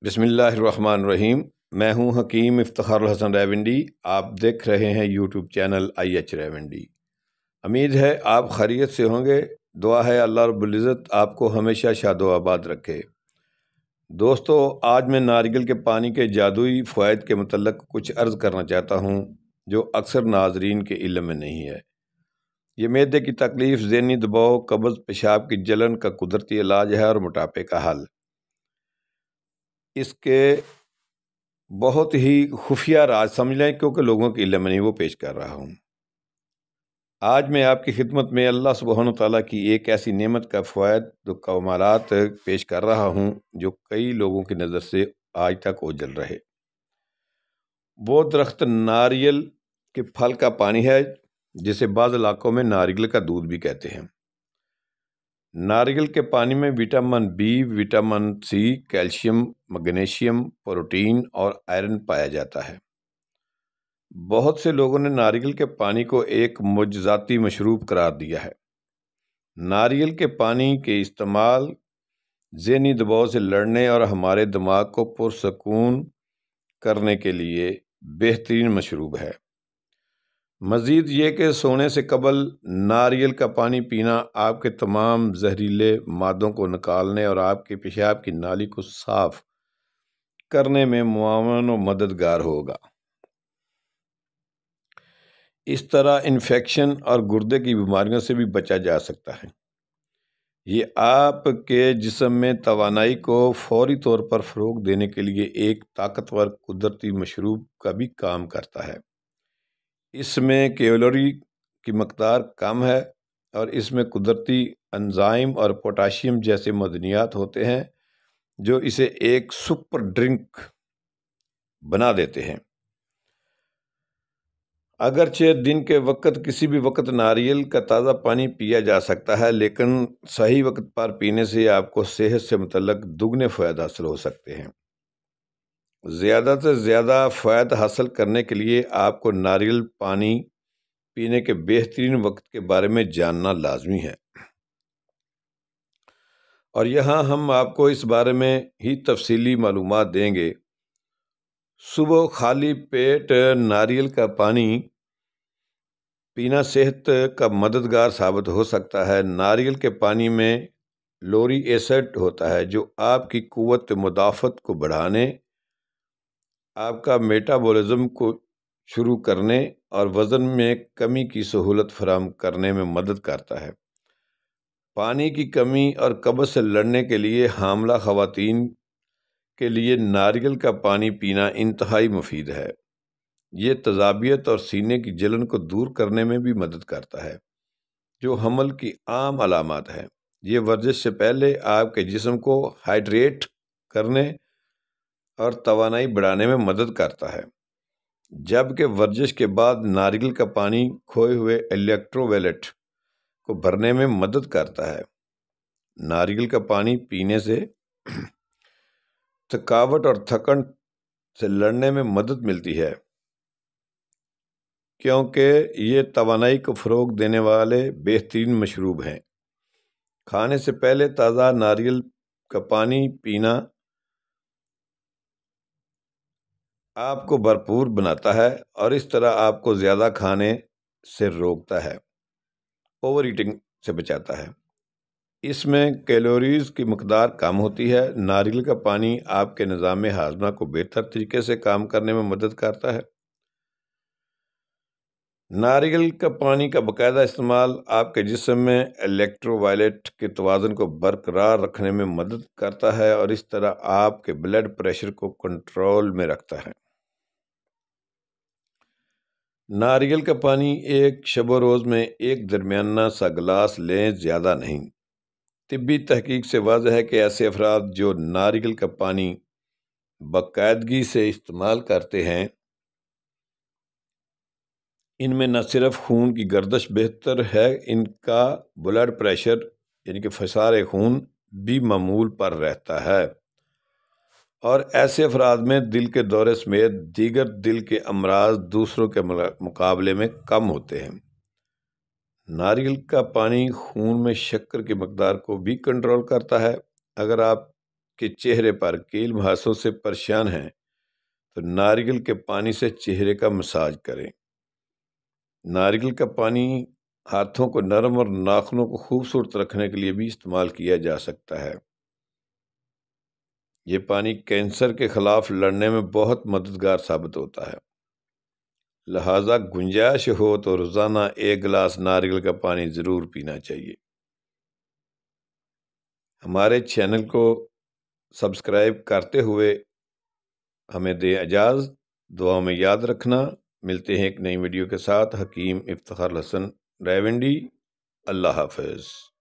بسم اللہ الرحمن الرحیم۔ میں ہوں حکیم افتخار الحسن ریونڈی۔ آپ دیکھ رہے ہیں یوٹیوب چینل IH ریونڈی۔ امید ہے آپ خیریت سے ہوں گے۔ دعا ہے اللہ رب العزت آپ کو ہمیشہ شاد و آباد رکھے۔ دوستو، آج میں ناریل کے پانی کے جادوئی فوائد کے متعلق کچھ عرض کرنا چاہتا ہوں جو اکثر ناظرین کے علم میں نہیں ہے۔ یہ معدے کی تکلیف، ذہنی دباؤ، قبض، پیشاب کی جلن کا قدرتی علاج ہے اور موٹاپے کا حل۔ اس کے بہت ہی خفیہ راز سمجھ لیں، کیونکہ لوگوں کے علم میں نہیں، وہ پیش کر رہا ہوں۔ آج میں آپ کی خدمت میں اللہ سبحانہ تعالیٰ کی ایک ایسی نعمت کا فوائد و کمالات پیش کر رہا ہوں جو کئی لوگوں کی نظر سے آج تک اوجھل رہے۔ وہ درخت ناریل کے پھل کا پانی ہے، جسے بعض علاقوں میں ناریل کا دودھ بھی کہتے ہیں۔ ناریل کے پانی میں vitamin B، vitamin C، calcium, magnesium, protein اور آئرن پایا جاتا ہے۔ بہت سے لوگوں نے ناریل کے پانی کو ایک معجزاتی مشروب قرار دیا ہے۔ ناریل کے پانی کے استعمال ذہنی دباؤ سے لڑنے اور ہمارے دماغ کو پرسکون کرنے کے لیے بہترین مشروب ہے۔ مزید یہ کہ سونے سے قبل ناریل کا پانی پینا آپ کے تمام زہریلے مادوں کو نکالنے اور آپ کے پیشاب کی نالی کو صاف کرنے میں معاون و مددگار ہوگا۔ اس طرح انفیکشن اور گردے کی بیماریوں سے بھی بچا جا سکتا ہے۔ یہ آپ کے جسم میں توانائی کو فوری طور پر فروغ دینے کے لیے ایک طاقتور قدرتی مشروب کا بھی کام کرتا ہے۔ اس میں کیلوری کی مقدار کم ہے اور اس میں قدرتی انزائم اور پوٹاشیم جیسے معدنیات ہوتے ہیں جو اسے ایک سپر ڈرنک بنا دیتے ہیں۔ اگرچہ دن کے وقت کسی بھی وقت ناریل کا تازہ پانی پیا جا سکتا ہے، لیکن صحیح وقت پر پینے سے آپ کو صحت سے متعلق دگنے فوائد حاصل ہو سکتے ہیں۔ زیادہ سے زیادہ فوائد حاصل کرنے کے لیے آپ کو ناریل پانی پینے کے بہترین وقت کے بارے میں جاننا لازمی ہے، اور یہاں ہم آپ کو اس بارے میں ہی تفصیلی معلومات دیں گے۔ صبح خالی پیٹ ناریل کا پانی پینا صحت کا مددگار ثابت ہو سکتا ہے۔ ناریل کے پانی میں لوری ایسڈ ہوتا ہے جو آپ کی قوت مدافعت کو بڑھانے، آپ کا میٹابولزم کو شروع کرنے اور وزن میں کمی کی سہولت فراہم کرنے میں مدد کرتا ہے۔ پانی کی کمی اور قبض سے لڑنے کے لیے حاملہ خواتین کے لیے ناریل کا پانی پینا انتہائی مفید ہے۔ یہ تیزابیت اور سینے کی جلن کو دور کرنے میں بھی مدد کرتا ہے، جو حمل کی عام علامات ہیں۔ یہ ورزش سے پہلے آپ کے جسم کو ہائیڈریٹ کرنے اور توانائی بڑھانے میں مدد کرتا ہے، جبکہ ورزش کے بعد ناریل کا پانی کھوئے ہوئے الیکٹرولیٹ کو بھرنے میں مدد کرتا ہے۔ ناریل کا پانی پینے سے تھکاوٹ اور تھکن سے لڑنے میں مدد ملتی ہے، کیونکہ یہ توانائی کو فروغ دینے والے بہترین مشروب ہیں۔ کھانے سے پہلے تازہ ناریل کا پانی پینا آپ کو بھرپور بناتا ہے اور اس طرح آپ کو زیادہ کھانے سے روکتا ہے، اوور ایٹنگ سے بچاتا ہے۔ اس میں کیلوریز کی مقدار کم ہوتی ہے۔ ناریل کا پانی آپ کے نظام ہاضمہ کو بہتر طریقے سے کام کرنے میں مدد کرتا ہے۔ ناریل کا پانی کا باقاعدہ استعمال آپ کے جسم میں الیکٹرولائٹ کے توازن کو برقرار رکھنے میں مدد کرتا ہے اور اس طرح آپ کے بلڈ پریشر کو کنٹرول میں رکھتا ہے۔ ناریل کا پانی ایک شب و روز میں ایک درمیانہ سا گلاس لیں، زیادہ نہیں۔ طبی تحقیق سے واضح ہے کہ ایسے افراد جو ناریل کا پانی باقاعدگی سے استعمال کرتے ہیں، ان میں نہ صرف خون کی گردش بہتر ہے، ان کا بلڈ پریشر یعنی کہ فشار خون بھی معمول پر رہتا ہے، اور ایسے افراد میں دل کے دورے سمیت دیگر دل کے امراض دوسروں کے مقابلے میں کم ہوتے ہیں۔ ناریل کا پانی خون میں شکر کی مقدار کو بھی کنٹرول کرتا ہے۔ اگر آپ کے چہرے پر کیل مہاسوں سے پریشان ہیں تو ناریل کے پانی سے چہرے کا مساج کریں۔ ناریل کا پانی ہاتھوں کو نرم اور ناخنوں کو خوبصورت رکھنے کے لیے بھی استعمال کیا جا سکتا ہے۔ یہ پانی کینسر کے خلاف لڑنے میں بہت مددگار ثابت ہوتا ہے، لہٰذا گنجائش ہو تو روزانہ 1 گلاس ناریل کا پانی ضرور پینا چاہیے۔ ہمارے چینل کو سبسکرائب کرتے ہوئے ہمیں دیں اجازت، دعا میں یاد رکھنا۔ ملتے ہیں ایک نئی ویڈیو کے ساتھ۔ حکیم افتخار الحسن رائے ونڈی۔ اللہ حافظ۔